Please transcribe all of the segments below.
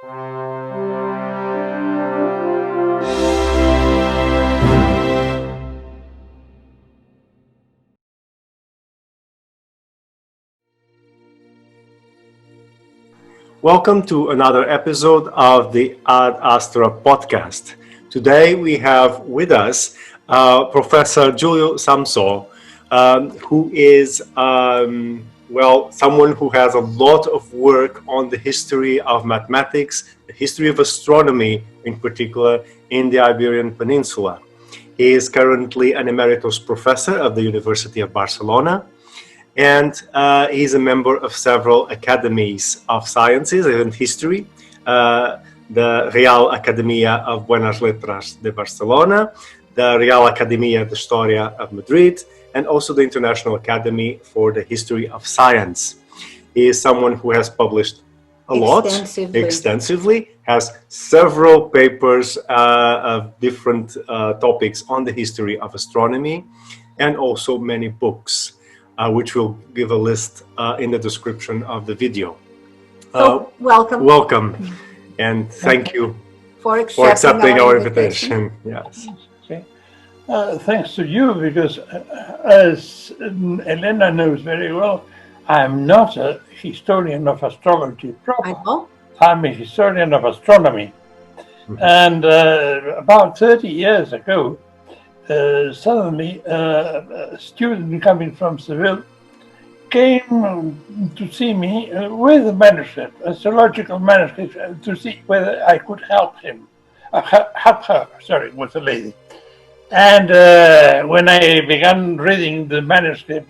Welcome to another episode of the Ad Astra podcast. Today we have with us Professor Julio Samsó, who is, someone who has a lot of work on the history of mathematics, the history of astronomy in particular in the Iberian Peninsula. He is currently an Emeritus Professor of the University of Barcelona, and he's a member of several academies of sciences and history, the Real Academia of Buenas Letras de Barcelona, the Real Academia de Historia of Madrid, and also the International Academy for the History of Science. He is someone who has published a lot, extensively, has several papers of different topics on the history of astronomy, and also many books. Which we'll give a list in the description of the video. So, welcome. Welcome, and thank you for accepting our invitation. Yes. Okay. Thanks to you, because as Elena knows very well, I'm not a historian of astrology proper. I know. I'm a historian of astronomy. Mm-hmm. And about 30 years ago, suddenly a student coming from Seville came to see me with a manuscript, astrological manuscript, to see whether I could help him. Help her, sorry, was a lady. And when I began reading the manuscript,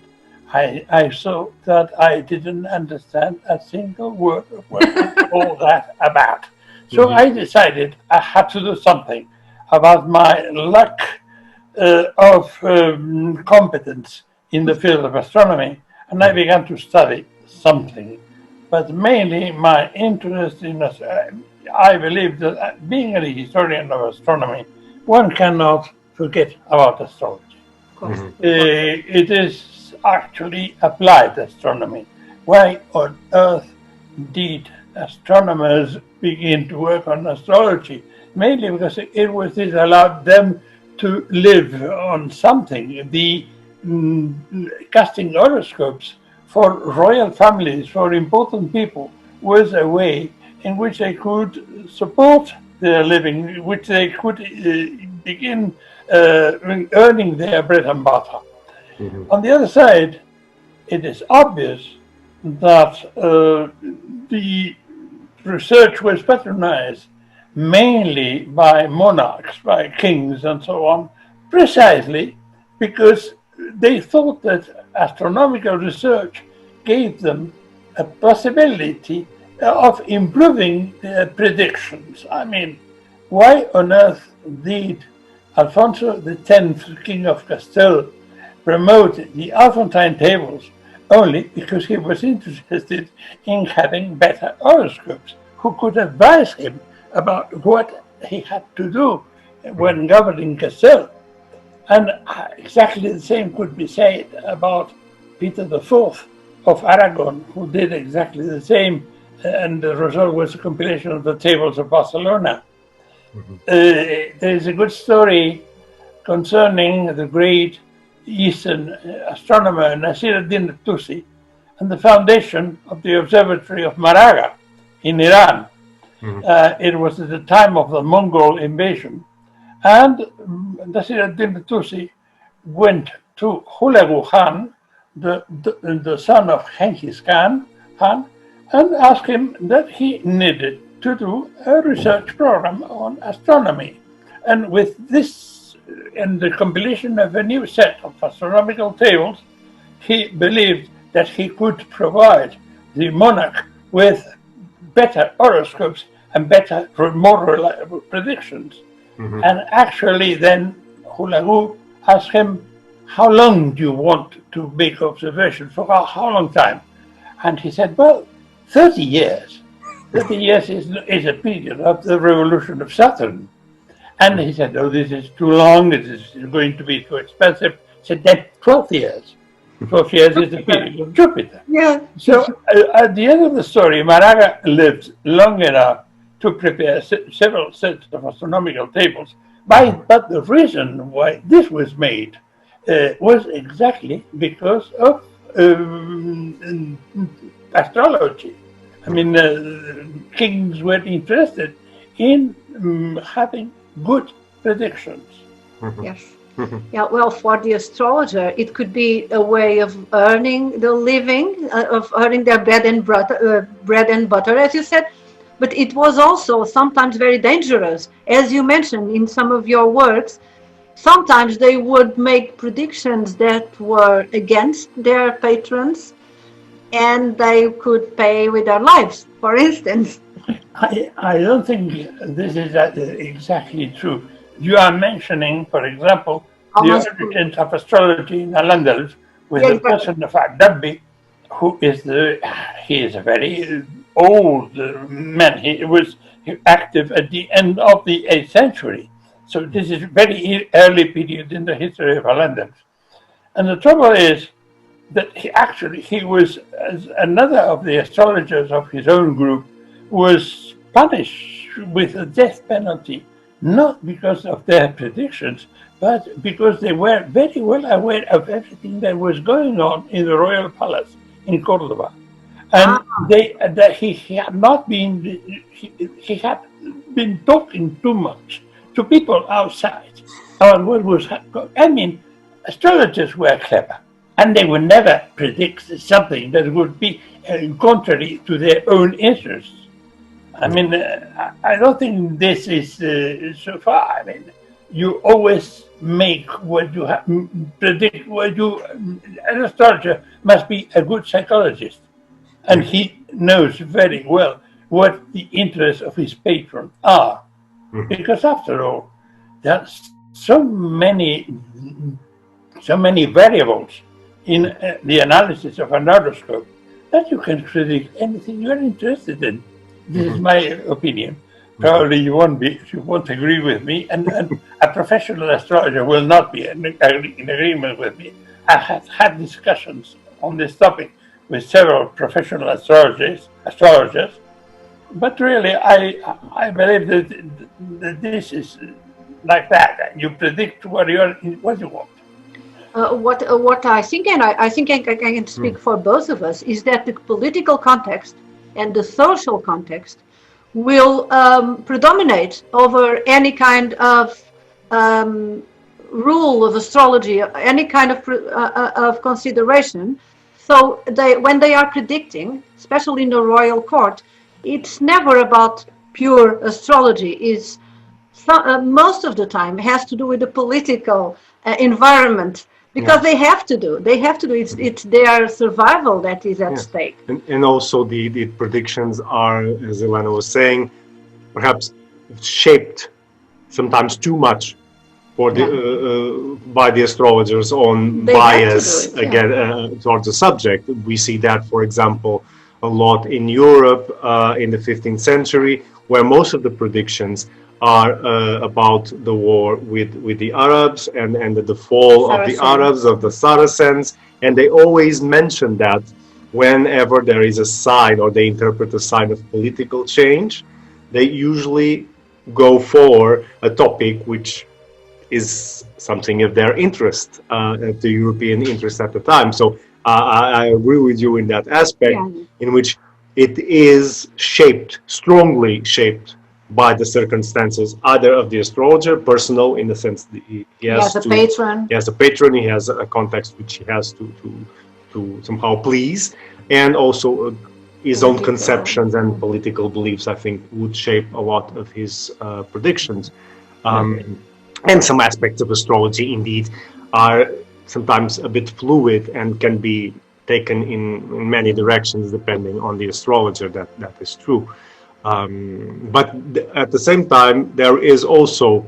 I saw that I didn't understand a single word of what all that about. So mm-hmm. I decided I had to do something about my lack of competence in the field of astronomy, and I began to study something. But mainly my interest in I believe that being a historian of astronomy, one cannot forget about astrology. Mm-hmm. It is actually applied astronomy. Why on earth did astronomers begin to work on astrology? Mainly because this allowed them to live on something. The casting horoscopes for royal families, for important people, was a way in which they could support their living, in which they could begin earning their bread and butter. Mm-hmm. On the other side, it is obvious that the research was patronized mainly by monarchs, by kings and so on, precisely because they thought that astronomical research gave them a possibility of improving their predictions. I mean, why on earth did Alfonso X, King of Castile, promote the Alphonsine tables? Only because he was interested in having better horoscopes who could advise him about what he had to do when governing Castile. And exactly the same could be said about Peter IV of Aragon, who did exactly the same, and the result was a compilation of the tables of Barcelona. Mm-hmm. There is a good story concerning the great Eastern astronomer Nasir ad-Din Tusi and the foundation of the Observatory of Malaga in Iran. Mm-hmm. It was at the time of the Mongol invasion, and Nasir ad-Din Tusi went to Hulagu Khan, the son of Genghis Khan, and asked him that he needed to do a research program on astronomy. And with this, and the compilation of a new set of astronomical tables, he believed that he could provide the monarch with better horoscopes and better, more reliable predictions. Mm-hmm. And actually then Hulagu asked him, how long do you want to make observations for? How long time? And he said, well, 30 years. 30 years is a period of the revolution of Saturn. And he said, oh, this is too long, it is going to be too expensive. He said, then 12 years. 12 years is the period of Jupiter. Yeah. So at the end of the story, Malaga lived long enough to prepare several sets of astronomical tables. But the reason why this was made was exactly because of astrology. I mean, kings were interested in having good predictions. Yes. Yeah, well, for the astrologer, it could be a way of earning the living, of earning their bread and butter, as you said. But it was also sometimes very dangerous. As you mentioned in some of your works, sometimes they would make predictions that were against their patrons, and they could pay with their lives, for instance. I don't think this is exactly true. You are mentioning, for example, the origins of astrology in Al-Andalus with the person of Dabbi, who is he is a very old man. He was active at the end of the 8th century. So this is a very early period in the history of Al-Andalus. And the trouble is that he was, as another of the astrologers of his own group, was punished with a death penalty, not because of their predictions, but because they were very well aware of everything that was going on in the royal palace in Cordoba. And he had been talking too much to people outside on what was happening. I mean, astrologers were clever, and they would never predict something that would be contrary to their own interests. I mean, I don't think this is so far. I mean, you always make what you predict. An astrologer must be a good psychologist, and he knows very well what the interests of his patron are, because after all, there are so many variables in the analysis of an horoscope that you can predict anything you're interested in. This is my opinion. Probably you won't agree with me, and a professional astrologer will not be in agreement with me. I have had discussions on this topic with several professional astrologers, but really I believe that this is like that. You predict what you want. What I think, and I think I can speak for both of us, is that the political context and the social context will predominate over any kind of rule of astrology, any kind of consideration. So when they are predicting, especially in the royal court, it's never about pure astrology. It's most of the time has to do with the political environment. Because they have to do. It's their survival that is at stake. And also the predictions are, as Elena was saying, perhaps shaped sometimes too much for by the astrologers on bias towards the subject. We see that, for example, a lot in Europe in the 15th century, where most of the predictions are about the war with the Arabs and the fall of the Arabs, of the Saracens, and they always mention that whenever there is a sign or they interpret a sign of political change, they usually go for a topic which is something of their interest, the European interest at the time. So I agree with you in that aspect, in which it is strongly shaped by the circumstances, either of the astrologer, personal, in the sense that he has a patron. He has a patron. He has a context which he has to somehow please, and also his own conceptions and political beliefs. I think would shape a lot of his predictions. And some aspects of astrology, indeed, are sometimes a bit fluid and can be taken in many directions depending on the astrologer. That is true. But at the same time, there is also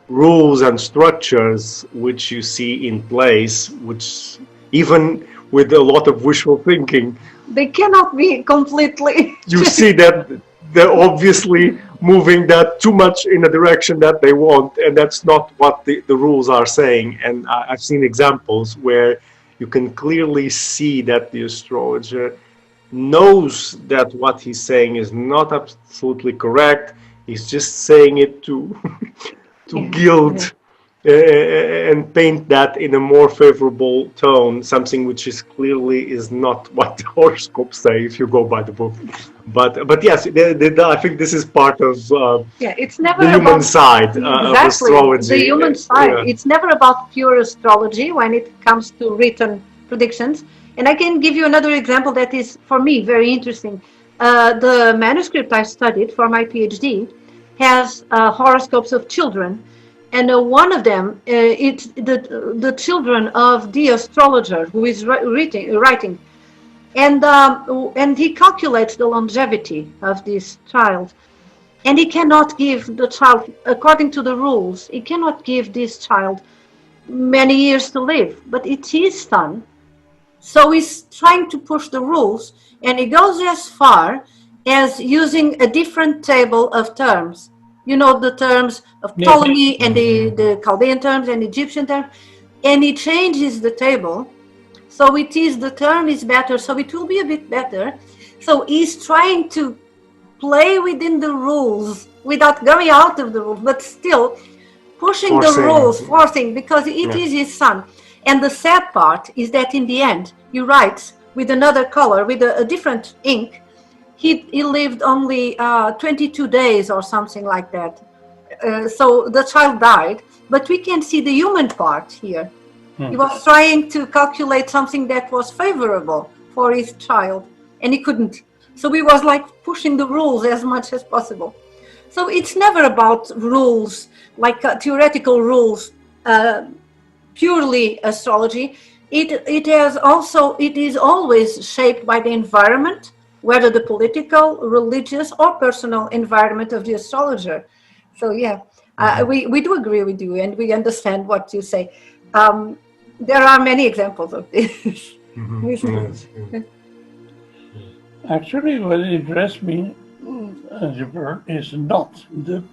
rules and structures which you see in place, which even with a lot of wishful thinking, they cannot be completely. You see that they're obviously moving that too much in a direction that they want, and that's not what the rules are saying. And I've seen examples where you can clearly see that the astrologer knows that what he's saying is not absolutely correct. He's just saying it to gild and paint that in a more favorable tone, something which is clearly is not what the horoscopes say if you go by the book. But yes, I think this is part of it's never the human about, side of astrology. The human side. It's never about pure astrology when it comes to written predictions. And I can give you another example that is, for me, very interesting. The manuscript I studied for my PhD has horoscopes of children. And one of them, it's the children of the astrologer who is writing. And he calculates the longevity of this child. And he cannot give the child, according to the rules, he cannot give this child many years to live. But it's his son. So he's trying to push the rules. And he goes as far as using a different table of terms. You know, the terms of Ptolemy and the Chaldean terms and Egyptian terms. And he changes the table. So it is, the term is better, so it will be a bit better. So he's trying to play within the rules without going out of the rules, but still pushing the rules, forcing, because it is his son. And the sad part is that in the end, he writes with another color, with a different ink. He lived only 22 days or something like that. So the child died, but we can see the human part here. He was trying to calculate something that was favorable for his child, and he couldn't. So he was like pushing the rules as much as possible. So it's never about rules, like theoretical rules, purely astrology. It is always shaped by the environment, whether the political, religious, or personal environment of the astrologer. So yeah, we do agree with you, and we understand what you say. There are many examples of this. Actually, what interests me as a bird is not the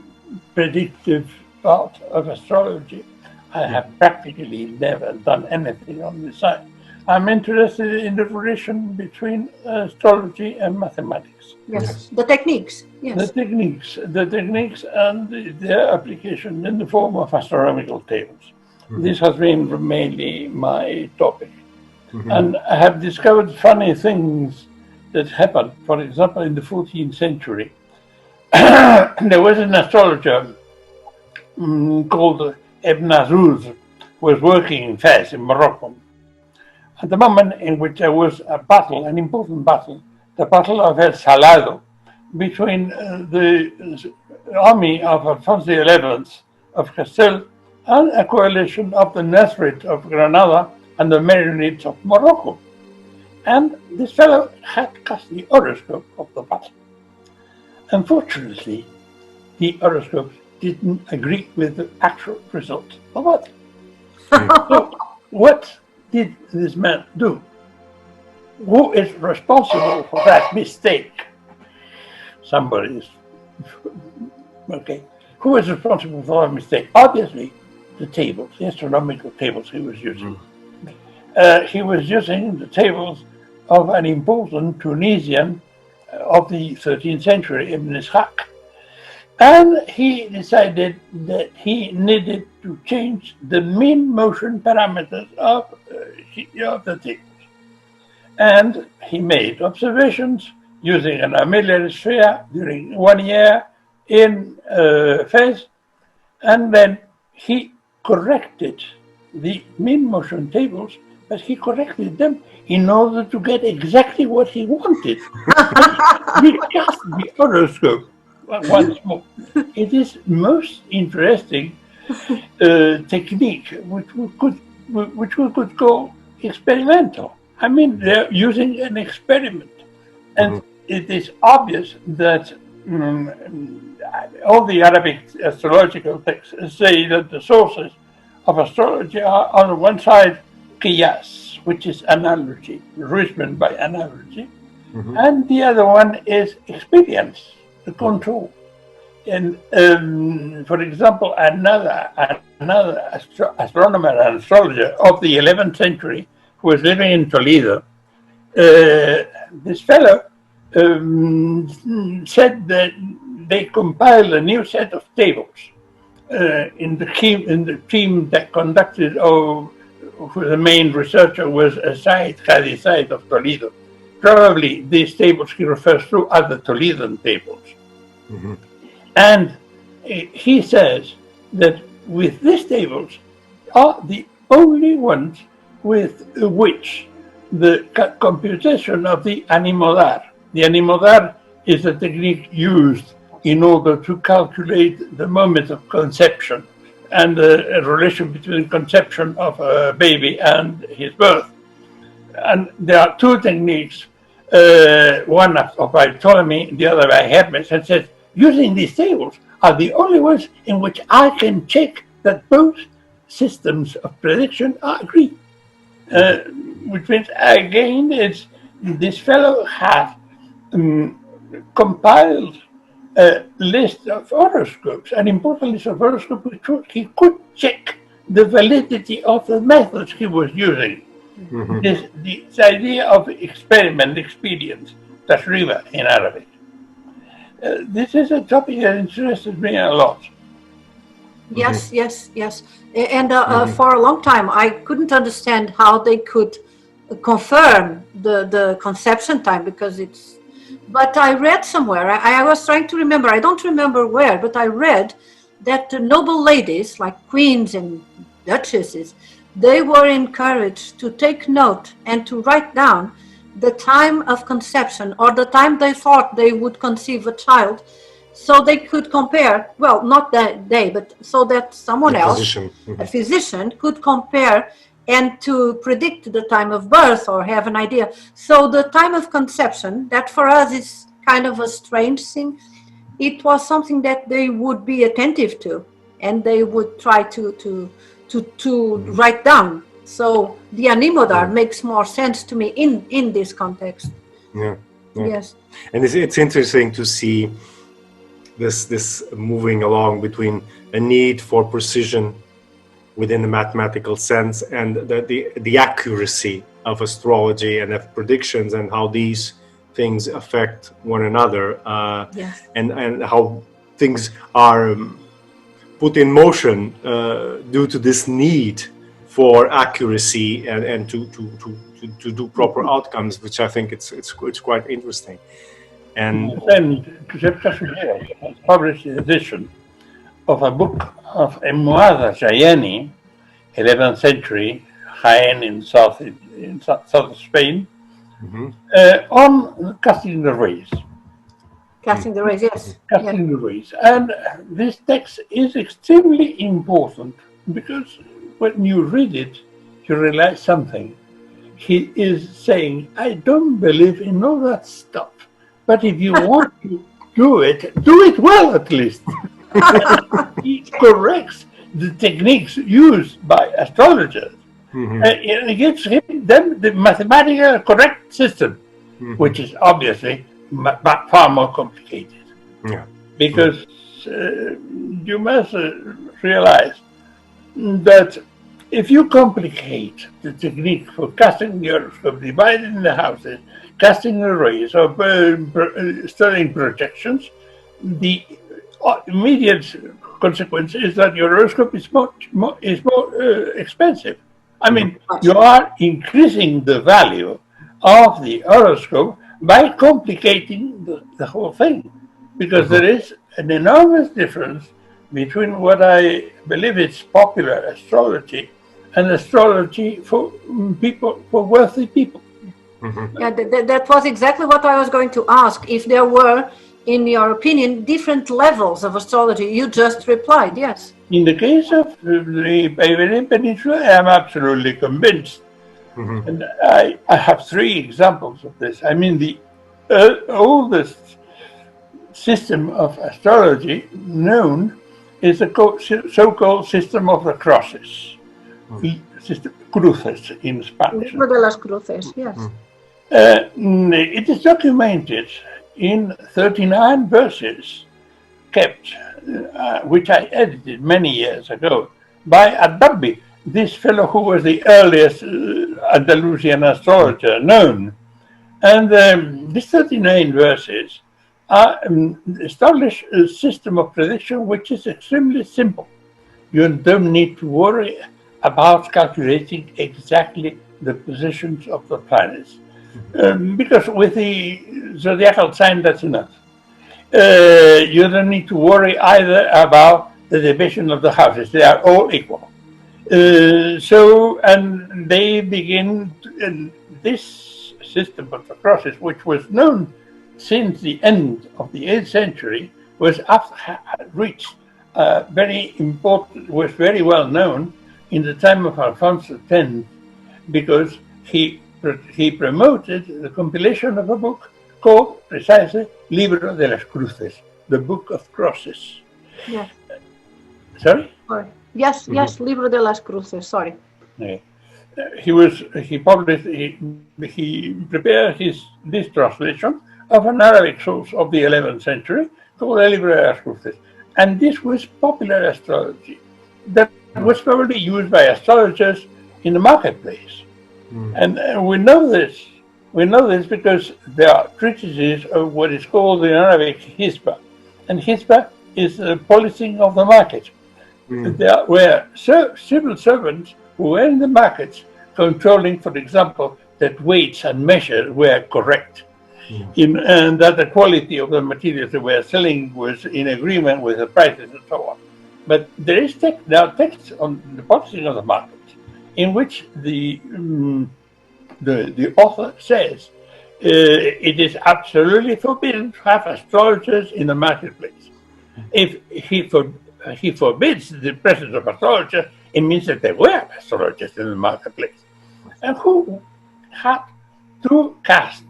predictive part of astrology. I have practically never done anything on this side. I'm interested in the relation between astrology and mathematics. Yes, the techniques. Yes. The techniques and their application in the form of astronomical tables. This has been mainly my topic. And I have discovered funny things that happened. For example, in the 14th century, there was an astrologer called Ibn Azuz, who was working in Fez in Morocco. At the moment in which there was a battle, an important battle, the Battle of El Salado, between the army of Alfonso XI of Castile and a coalition of the Nasrid of Granada and the Maronites of Morocco. And this fellow had cast the horoscope of the battle. Unfortunately, the horoscope didn't agree with the actual result of it. So, what did this man do? Who is responsible for that mistake? Somebody is. Okay. Who is responsible for that mistake? Obviously, the tables, the astronomical tables he was using. He was using the tables of an important Tunisian of the 13th century, Ibn Ishaq. And he decided that he needed to change the mean motion parameters of the tables. And he made observations using an armillary sphere during 1 year in Fez, and then he corrected the mean motion tables, but he corrected them in order to get exactly what he wanted. He cast the horoscope once more. It is most interesting technique, which we could call experimental. I mean, they're using an experiment, and it is obvious that all the Arabic astrological texts say that the sources of astrology are on the one side qiyas, which is analogy, reason by analogy, and the other one is experience, the control. And for example, another astronomer and astrologer of the 11th century who was living in Toledo this fellow said that they compiled a new set of tables in the team that conducted, the main researcher was Qadi Said of Toledo. Probably these tables he refers to are the Toledan tables. Mm-hmm. And he says that with these tables are the only ones with which the computation of the animodar. The animodar is a technique used in order to calculate the moment of conception and the relation between conception of a baby and his birth. And there are two techniques, one by Ptolemy, the other by Hermes, and says, using these tables are the only ones in which I can check that both systems of prediction are agreed. Which means, again, this fellow had compiled a list of horoscopes, an important list of horoscopes, which he could check the validity of the methods he was using. Mm-hmm. This idea of experiment, experience, tajriba in Arabic. This is a topic that interests me a lot. Yes, yes, yes. And for a long time, I couldn't understand how they could confirm the conception time, because it's. But I read somewhere, I was trying to remember, I don't remember where, but I read that the noble ladies, like queens and duchesses, they were encouraged to take note and to write down the time of conception, or the time they thought they would conceive a child, so they could compare, well, not that they, but so that someone else, a physician, could compare and to predict the time of birth or have an idea. So the time of conception, that for us is kind of a strange thing, it was something that they would be attentive to, and they would try to write down. So the animodar makes more sense to me in this context. Yeah. Yes. And it's interesting to see this moving along between a need for precision within the mathematical sense and the accuracy of astrology and of predictions, and how these things affect one another, yes. and how things are put in motion due to this need for accuracy and to do proper outcomes, which I think it's quite interesting. And then Professor Julio has published an edition of a book of Muada Jayani, 11th century, Jaén in south of Spain, mm-hmm. On casting the rays. Casting the rays, yes. Casting the rays. And this text is extremely important, because when you read it, you realize something. He is saying, I don't believe in all that stuff, but if you want to do it well at least. He corrects the techniques used by astrologers. Mm-hmm. It gives them the mathematical correct system, mm-hmm. which is obviously far more complicated. Yeah. Because you must realize that if you complicate the technique for casting the horoscope, dividing the houses, casting the rays, or studying projections, the immediate consequence is that your horoscope is more expensive. I mean, you are increasing the value of the horoscope by complicating the whole thing, because there is an enormous difference between what I believe is popular astrology and astrology for people, for wealthy people. Mm-hmm. Yeah, that was exactly what I was going to ask. If there were, in your opinion, different levels of astrology, you just replied, yes. In the case of the Iberian Peninsula, I am absolutely convinced. Mm-hmm. And I have three examples of this. I mean, the oldest system of astrology known is the so-called system of the crosses, the system cruces in Spanish. Libro de las Cruces, yes. It is documented in 39 verses kept, which I edited many years ago, by Adabi, this fellow who was the earliest Andalusian astrologer known. And these 39 verses establish a system of prediction which is extremely simple. You don't need to worry about calculating exactly the positions of the planets. Because with the zodiacal sign, that's enough. You don't need to worry either about the division of the houses. They are all equal. And they begin, this system of the crosses, which was known since the end of the 8th century, was reached very important, was very well known in the time of Alfonso X, because he promoted the compilation of a book called precisely Libro de las Cruces, the Book of Crosses. Yes. Sorry? Yes, yes, Libro de las Cruces, sorry. Yeah. He prepared this translation of an Arabic source of the 11th century called El Libro de las Cruces. And this was popular astrology that was probably used by astrologers in the marketplace. And we know this. We know this because there are treatises of what is called in Arabic Hisba. And Hisba is the policing of the market. There were civil servants who were in the markets controlling, for example, that weights and measures were correct, and that the quality of the materials they were selling was in agreement with the prices and so on. But there are texts on the policing of the market in which the author says it is absolutely forbidden to have astrologers in the marketplace. If he forbids the presence of astrologers, it means that there were astrologers in the marketplace, and who had to cast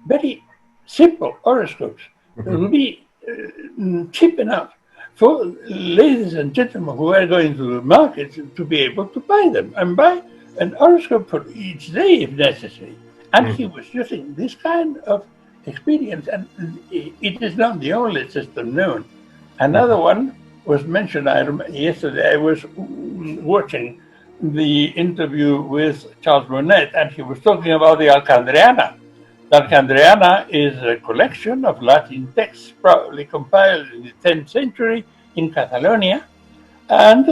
very simple horoscopes that would be cheap enough for ladies and gentlemen who were going to the market to be able to buy them and buy an horoscope for each day if necessary. And he was using this kind of experience, and it is not the only system known. Another one was mentioned yesterday. I was watching the interview with Charles Vernet, and he was talking about the Alcandriana. The Alcandriana is a collection of Latin texts, probably compiled in the 10th century in Catalonia, and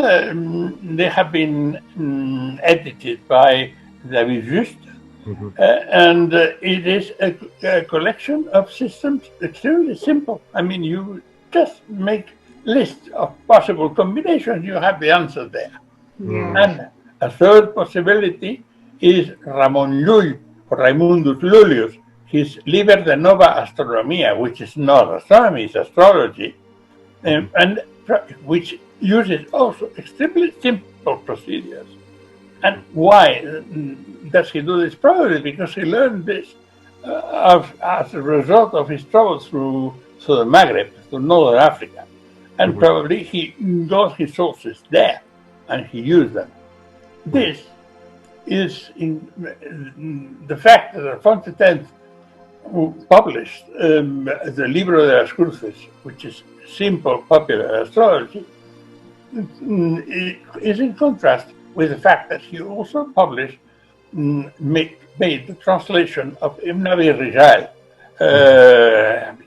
they have been edited by David Just. And it is a collection of systems extremely simple. I mean, you just make lists of possible combinations, you have the answer there. And a third possibility is Ramon Llull, or Raimundus Lullius, his Liber de Nova Astronomia, which is not astronomy, it's astrology, and which uses also extremely simple procedures. And why does he do this? Probably because he learned this as a result of his travels through the Maghrib, to northern Africa. And probably he got his sources there, and he used them. This is the fact that Alfonso X published the Libro de las Cruces, which is simple popular astrology, is in contrast with the fact that he also published, made the translation of Ibn Abi Rijal,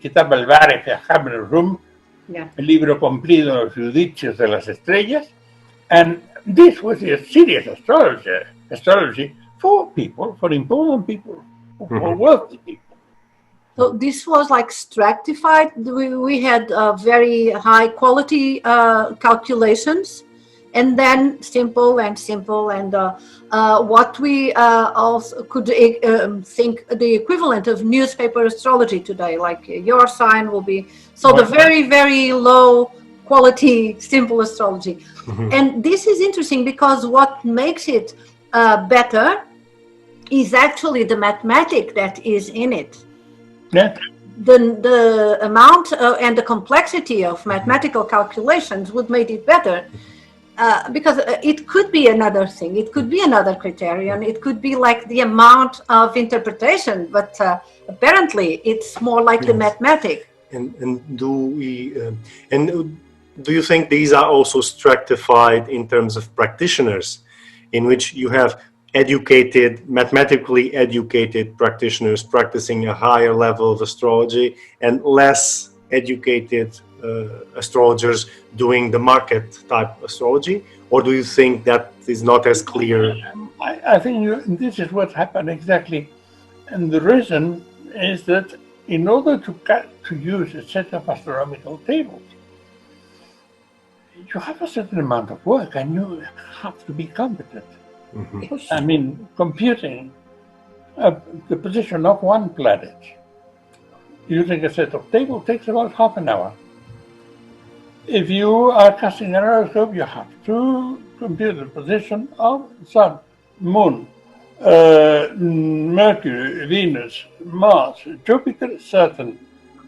Kitab al-Barif al-Rum, el libro cumplido en los judicios de las estrellas, and this was a serious astrology for people, for important people, for wealthy people. So this was like stratified. We had very high quality calculations, and then simple, and what we also could think the equivalent of newspaper astrology today, like your sign will be, so the very, very low quality, simple astrology. And this is interesting because what makes it better is actually the mathematics that is in it. Yeah. The amount and the complexity of mathematical calculations would make it better. Because it could be another thing, it could be another criterion, it could be like the amount of interpretation, but apparently it's more like the mathematics. And do you think these are also stratified in terms of practitioners, in which you have educated, mathematically educated practitioners practicing a higher level of astrology and less educated astrologers doing the market type astrology? Or do you think that is not as clear? I think this is what happened exactly. And the reason is that in order to use a set of astronomical tables, you have a certain amount of work and you have to be competent. Mm-hmm. I mean, computing the position of one planet using a set of tables takes about half an hour. If you are casting an horoscope, you have to compute the position of Sun, Moon, Mercury, Venus, Mars, Jupiter, Saturn,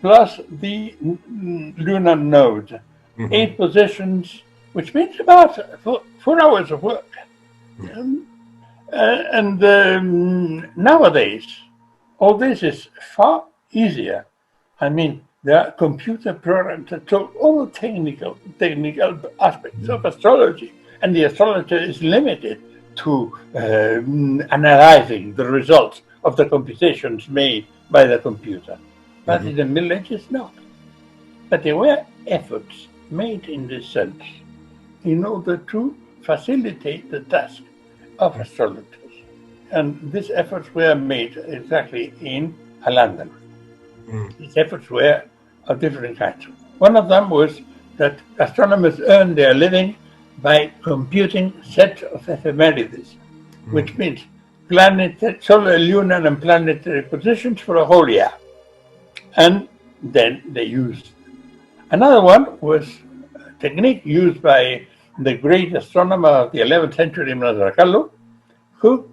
plus the lunar node. Mm-hmm. 8 positions, which means about 4 hours of work. Nowadays, all this is far easier. I mean, there are computer programs that solve all the technical aspects of astrology, and the astrologer is limited to analyzing the results of the computations made by the computer. But in the Middle Ages, not. But there were efforts made in this sense in order to facilitate the task of astrologers. And these efforts were made exactly in Al-Andalus. These efforts were of different kinds. One of them was that astronomers earned their living by computing sets of ephemerides, which means solar, lunar, and planetary positions for a whole year. And then they used. Another one was a technique used by the great astronomer of the 11th century, Maghrib, who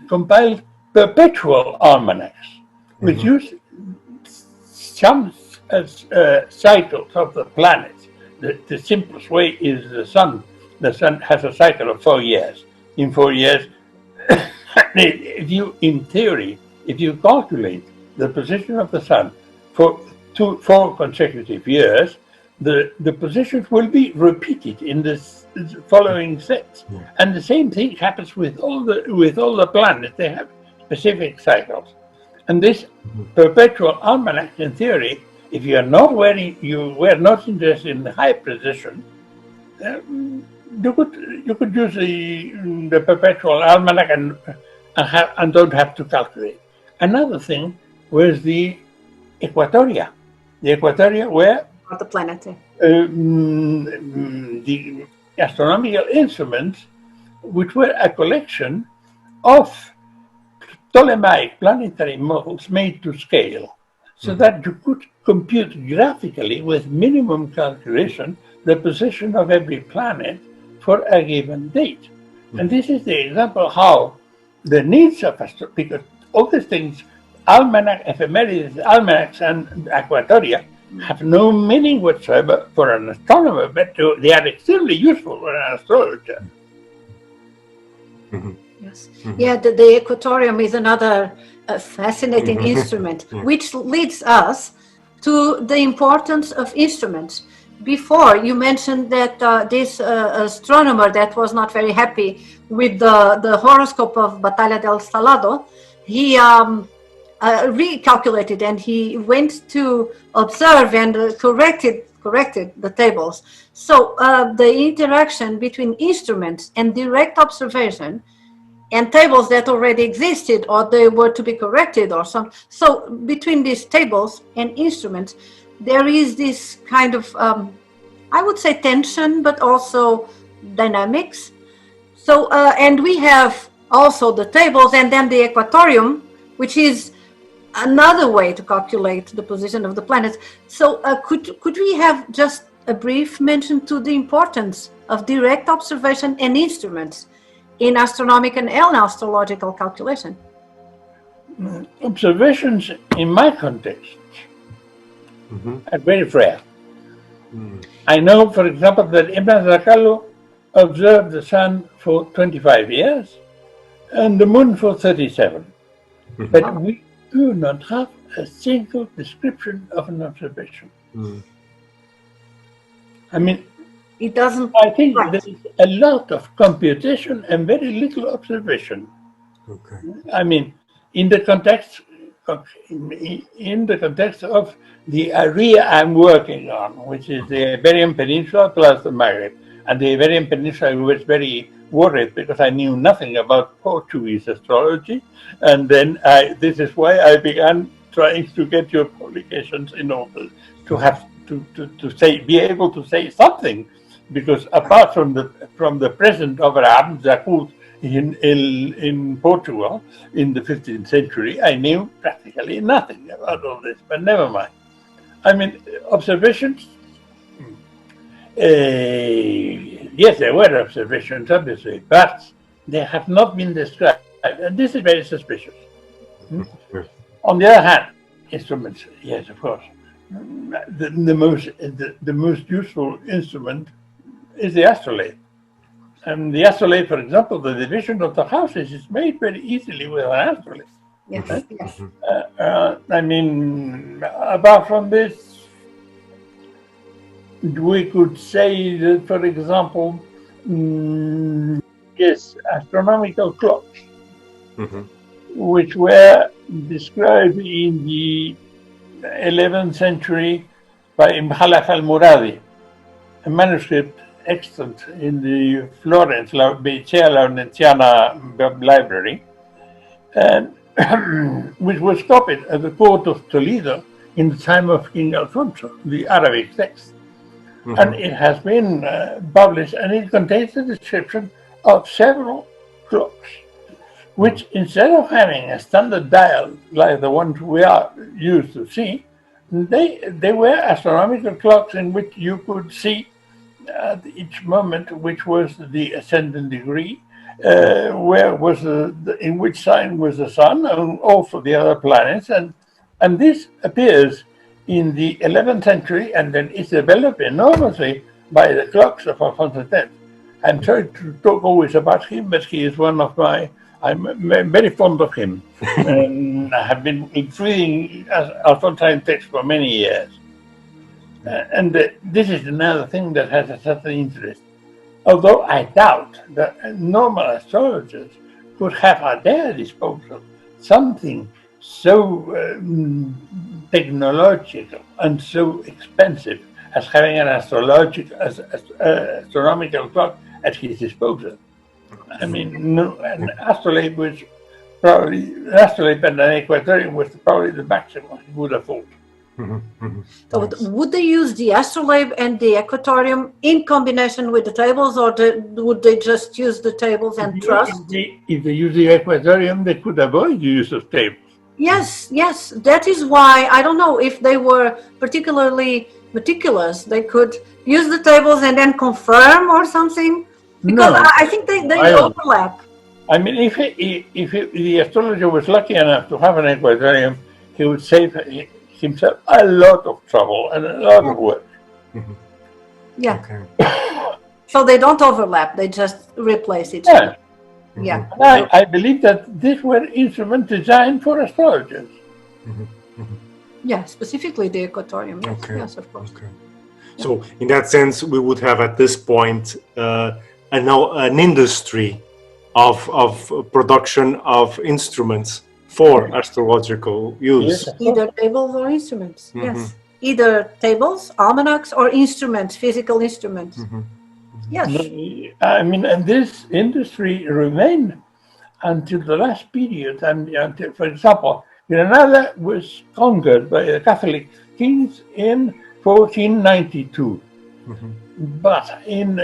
compiled perpetual almanacs, which used some cycles of the planets. The simplest way is the sun. The sun has a cycle of 4 years. In 4 years, in theory, if you calculate the position of the sun for 4 consecutive years, the positions will be repeated in the following sets. And the same thing happens with all the planets. They have specific cycles. And this perpetual almanac, in theory, if you were not interested in the high precision, you could use the perpetual almanac and don't have to calculate. Another thing was the equatoria. The equatoria were the planet. The astronomical instruments, which were a collection of Ptolemaic planetary models made to scale, so that you could compute graphically with minimum calculation the position of every planet for a given date. And this is the example how the needs of because all these things, almanac, ephemerides, almanacs, and equatoria, have no meaning whatsoever for an astronomer, but they are extremely useful for an astrologer. Yes. Yeah, the equatorium is another fascinating instrument, which leads us to the importance of instruments. Before, you mentioned that this astronomer that was not very happy with the horoscope of Batalha del Salado, he recalculated and he went to observe and corrected the tables. So the interaction between instruments and direct observation and tables that already existed or they were to be corrected or some. So between these tables and instruments, there is this kind of, I would say tension, but also dynamics. So, and we have also the tables and then the equatorium, which is another way to calculate the position of the planets. So could we have just a brief mention to the importance of direct observation and instruments in astronomical and astrological calculation? Observations in my context are very rare. I know, for example, that Ibn Zakalu observed the sun for 25 years and the moon for 37. But we do not have a single description of an observation. I mean, It doesn't. I think Right. there is a lot of computation and very little observation. Okay. I mean, in the context of, the area I'm working on, which is the Iberian Peninsula plus the Maghrib. And the Iberian Peninsula, I was very worried because I knew nothing about Portuguese astrology. And then this is why I began trying to get your publications in order to have be able to say something. Because apart from the present of Zakut in Portugal in the 15th century, I knew practically nothing about all this, but never mind. I mean, observations, yes, there were observations, obviously, but they have not been described, and this is very suspicious. On the other hand, instruments, yes, of course. The most useful instrument is the astrolabe. And the astrolabe, for example, the division of the houses is made very easily with an astrolabe. Yes, yes. I mean, apart from this, we could say that, for example, yes, astronomical clocks, which were described in the 11th century by Ibn Khalaf al-Muradi, a manuscript extant in the Florence Beicea Laurentiana library, and which was copied at the court of Toledo in the time of King Alfonso, the Arabic text. And it has been published, and it contains a description of several clocks, which instead of having a standard dial like the ones we are used to see, they were astronomical clocks in which you could see at each moment which was the ascendant degree, where was in which sign was the sun, and also the other planets, and this appears in the 11th century, and then it's developed enormously by the clocks of Alfonso X. I'm sorry to talk always about him, but he is one of I'm very fond of him, and I have been reading Alphonsine texts for many years. And this is another thing that has a certain interest. Although I doubt that normal astrologers could have at their disposal something so technological and so expensive as having an astronomical clock at his disposal. I mean, no, an astrolabe was probably, an astrolabe and an equatorium was probably the maximum he would afford. So would they use the astrolabe and the equatorium in combination with the tables, or would they just use the tables and trust? If they use the equatorium, they could avoid the use of tables. Yes, yes. That is why, I don't know, if they were particularly meticulous, they could use the tables and then confirm or something. Because No, I think they overlap. I mean, if the astrologer was lucky enough to have an equatorium, he would save himself a lot of trouble and a lot of work. Yeah. Okay. So they don't overlap, they just replace each Yeah. other. Yeah. And I believe that these were instruments designed for astrologers. Yeah, specifically the equatorium. Yes, Okay. yes, of course. Okay. So in that sense, we would have at this point an industry of production of instruments for astrological use. Yes. Either tables or instruments. Mhm. Yes. Either tables, almanacs, or instruments, physical instruments. Yes. I mean, and this industry remained until the last period. And until, for example, Granada was conquered by the Catholic kings in 1492. But in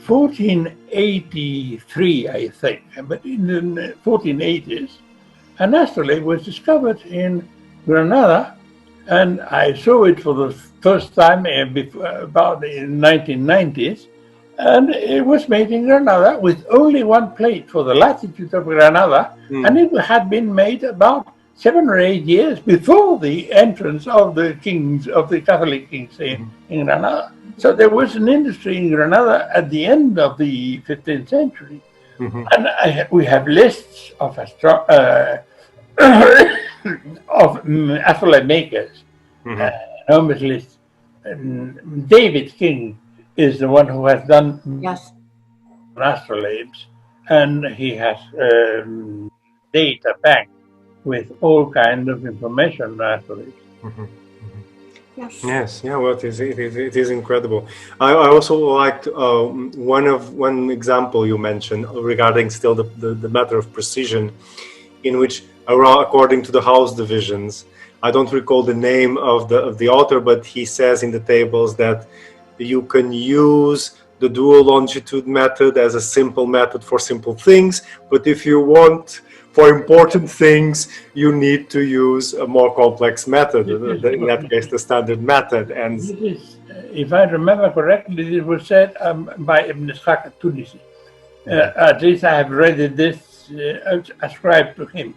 1483, I think, but in the 1480s, an astrolabe was discovered in Granada, and I saw it for the first time about in 1990s, and it was made in Granada with only one plate for the latitude of Granada, and it had been made about 7 or 8 years before the entrance of the kings, of the Catholic kings in Granada. So there was an industry in Granada at the end of the 15th century. And we have lists of astrolabe makers, enormous lists. David King is the one who has done Yes. astrolabes, and he has data bank with all kind of information on astrolabes. Yes. Yes, yeah, well, it is incredible. I also liked one example you mentioned regarding still the matter of precision, in which, according to the house divisions, I don't recall the name of the author, but he says in the tables that you can use the dual longitude method as a simple method for simple things, but if you want for important things, you need to use a more complex method, in that case, the standard method. And this is, if I remember correctly, it was said by Ibn Ishaq al-Tunisi. At least I have read this ascribed to him.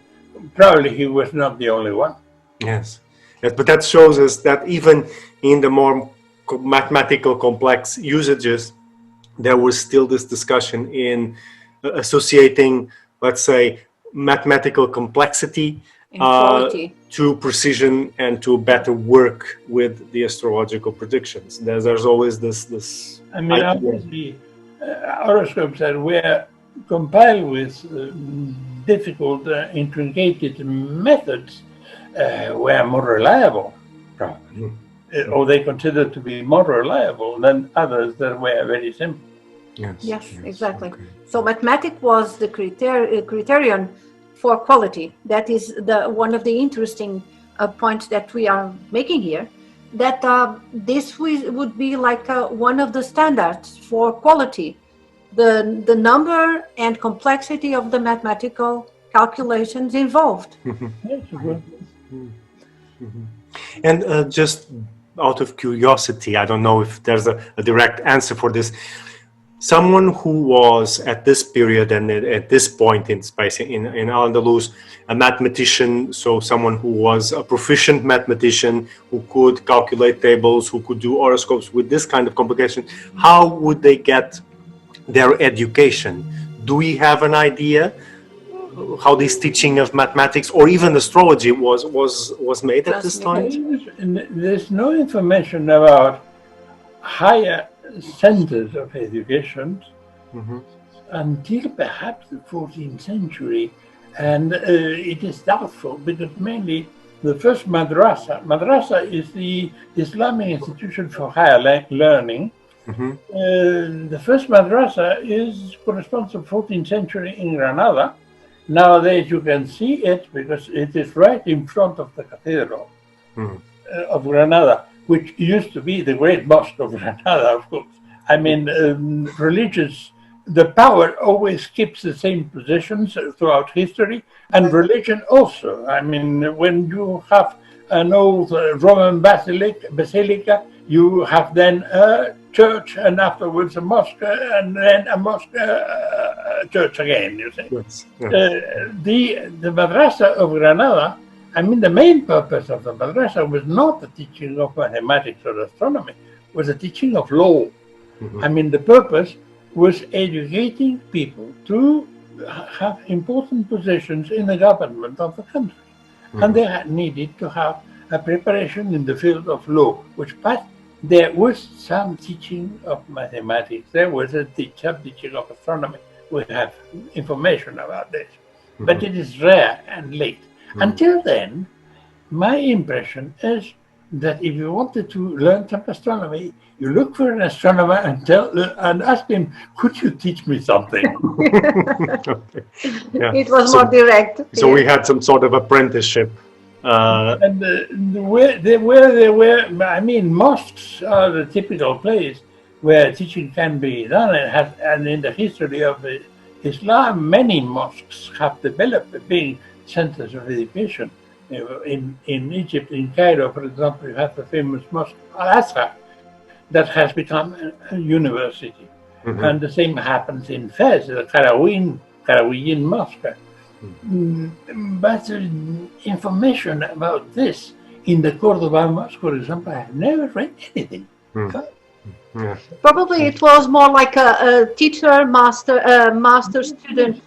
Probably he was not the only one. yes, but that shows us that even in the more mathematical complex usages, there was still this discussion in associating, let's say, mathematical complexity to precision and to better work with the astrological predictions. There's always this I mean, obviously, horoscopes that were compiled with difficult, intricate methods were more reliable, probably. Or they considered to be more reliable than others that were very simple. Yes, exactly. Okay. So mathematics was the criterion for quality. That is one of the interesting points that we are making here, that this would be like one of the standards for quality, the number and complexity of the mathematical calculations involved. And just out of curiosity, I don't know if there's a direct answer for this. Someone who was at this period and at this point in space in Al-Andalus, a mathematician, so someone who was a proficient mathematician, who could calculate tables, who could do horoscopes with this kind of complication, how would they get their education? Do we have an idea how this teaching of mathematics or even astrology was made at this time? There's no information about higher centers of education until perhaps the 14th century, and it is doubtful because mainly the first madrasa is the Islamic institution for higher learning. The first madrasa corresponds to 14th century in Granada. Nowadays you can see it because it is right in front of the cathedral of Granada, which used to be the great mosque of Granada, of course. I mean, the power always keeps the same positions throughout history, and religion also. I mean, when you have an old Roman basilica, you have then a church, and afterwards a mosque, and then a mosque, church again, you see. Yes. The madrasa of Granada, I mean, the main purpose of the madrasa was not the teaching of mathematics or astronomy, it was the teaching of law. I mean, the purpose was educating people to have important positions in the government of the country. And they needed to have a preparation in the field of law, but there was some teaching of mathematics, there was some teaching of astronomy. We have information about this, but it is rare and late. Until then, my impression is that if you wanted to learn some astronomy, you look for an astronomer and ask him, could you teach me something? It was more direct. So we had some sort of apprenticeship. And where they were, I mean, mosques are the typical place where teaching can be done. And in the history of Islam, many mosques have developed being centers of education. In Egypt, in Cairo, for example, you have the famous mosque Al-Azhar that has become a university. And the same happens in Fez, the Qarawiyyin Mosque. But information about this in the Cordoba Mosque, for example, I have never read anything. Probably it was more like a teacher, master student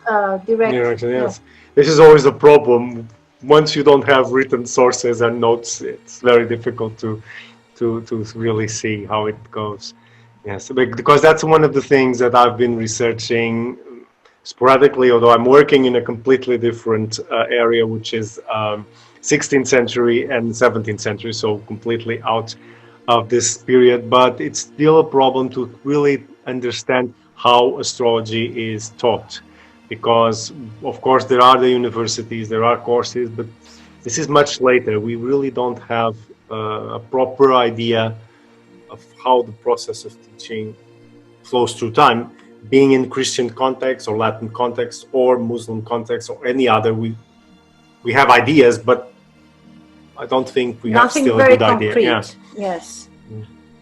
direct. Yes. This is always a problem. Once you don't have written sources and notes, it's very difficult to really see how it goes. Yes, because that's one of the things that I've been researching sporadically, although I'm working in a completely different area, which is 16th century and 17th century, so completely out of this period. But it's still a problem to really understand how astrology is taught, because of course there are the universities, there are courses, but this is much later. We really don't have a proper idea of how the process of teaching flows through time, being in Christian context or Latin context or Muslim context or any other. We have ideas, but I don't think we have still a good idea. Yeah. Yes.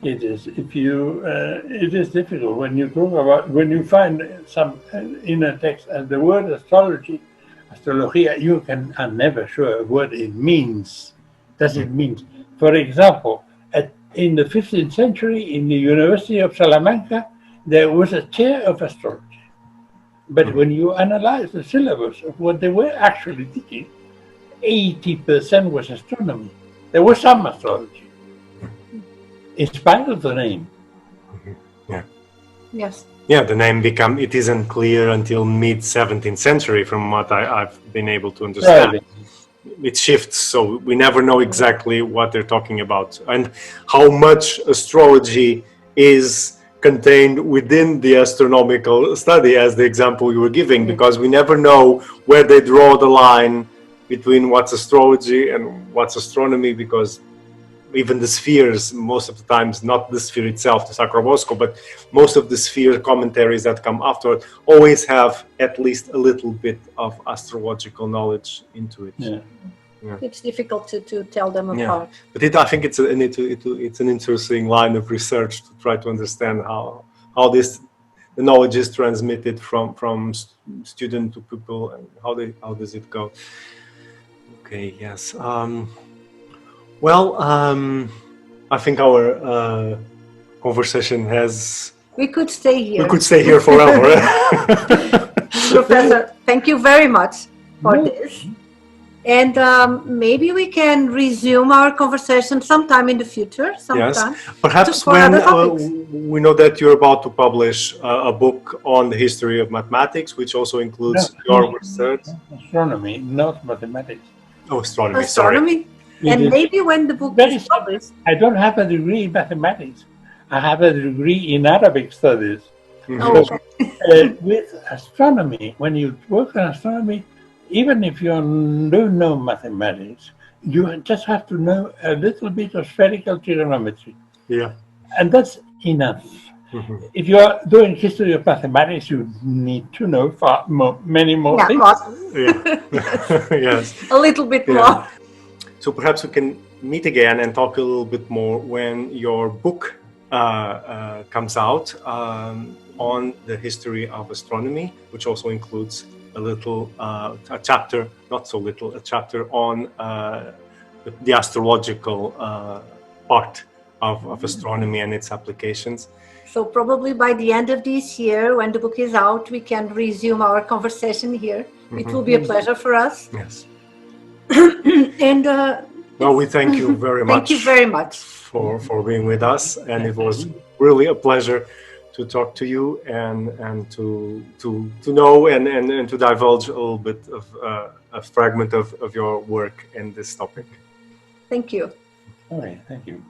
It is. If you, it is difficult when you talk about, when you find some in a text and the word astrology, astrologia, you are never sure what it means. Does it mean? For example, in the 15th century, in the University of Salamanca, there was a chair of astrology. But when you analyze the syllabus of what they were actually teaching, 80% was astronomy. There was some astrology, in spite of the name. Yeah. Yes. Yeah, the name it isn't clear until mid-17th century, from what I've been able to understand. Right. It shifts, so we never know exactly what they're talking about and how much astrology is contained within the astronomical study, as the example you were giving, because we never know where they draw the line between what's astrology and what's astronomy, because even the spheres, most of the times, not the sphere itself, the Sacrobosco, but most of the sphere commentaries that come afterward always have at least a little bit of astrological knowledge into it. Yeah. Yeah. It's difficult to tell them apart. But I think it's an interesting line of research to try to understand how the knowledge is transmitted from student to pupil, and how does it go. Okay. Yes. Well, I think our conversation has. We could stay here. We could stay here forever. Professor, thank you very much for this. And maybe we can resume our conversation sometime in the future. Sometime. Yes, perhaps when we know that you're about to publish a book on the history of mathematics, which also includes your research. Astronomy, not mathematics. Oh, astronomy. Astronomy. Sorry. And maybe when the book is published. I don't have a degree in mathematics. I have a degree in Arabic studies. Oh, okay. With astronomy, when you work on astronomy, even if you don't know mathematics, you just have to know a little bit of spherical trigonometry. Yeah. And that's enough. If you are doing history of mathematics, you need to know many more things. Yes. A little bit more. So perhaps we can meet again and talk a little bit more when your book comes out on the history of astronomy, which also includes a little a chapter, not so little, a chapter on the astrological part of astronomy and its applications. So probably by the end of this year, when the book is out, we can resume our conversation here. It will be a pleasure for us. Yes. And well, we thank you very much. Thank you very much for being with us, and it was really a pleasure to talk to you and to know and to divulge a little bit of a fragment of your work in this topic. Thank you. All right, thank you.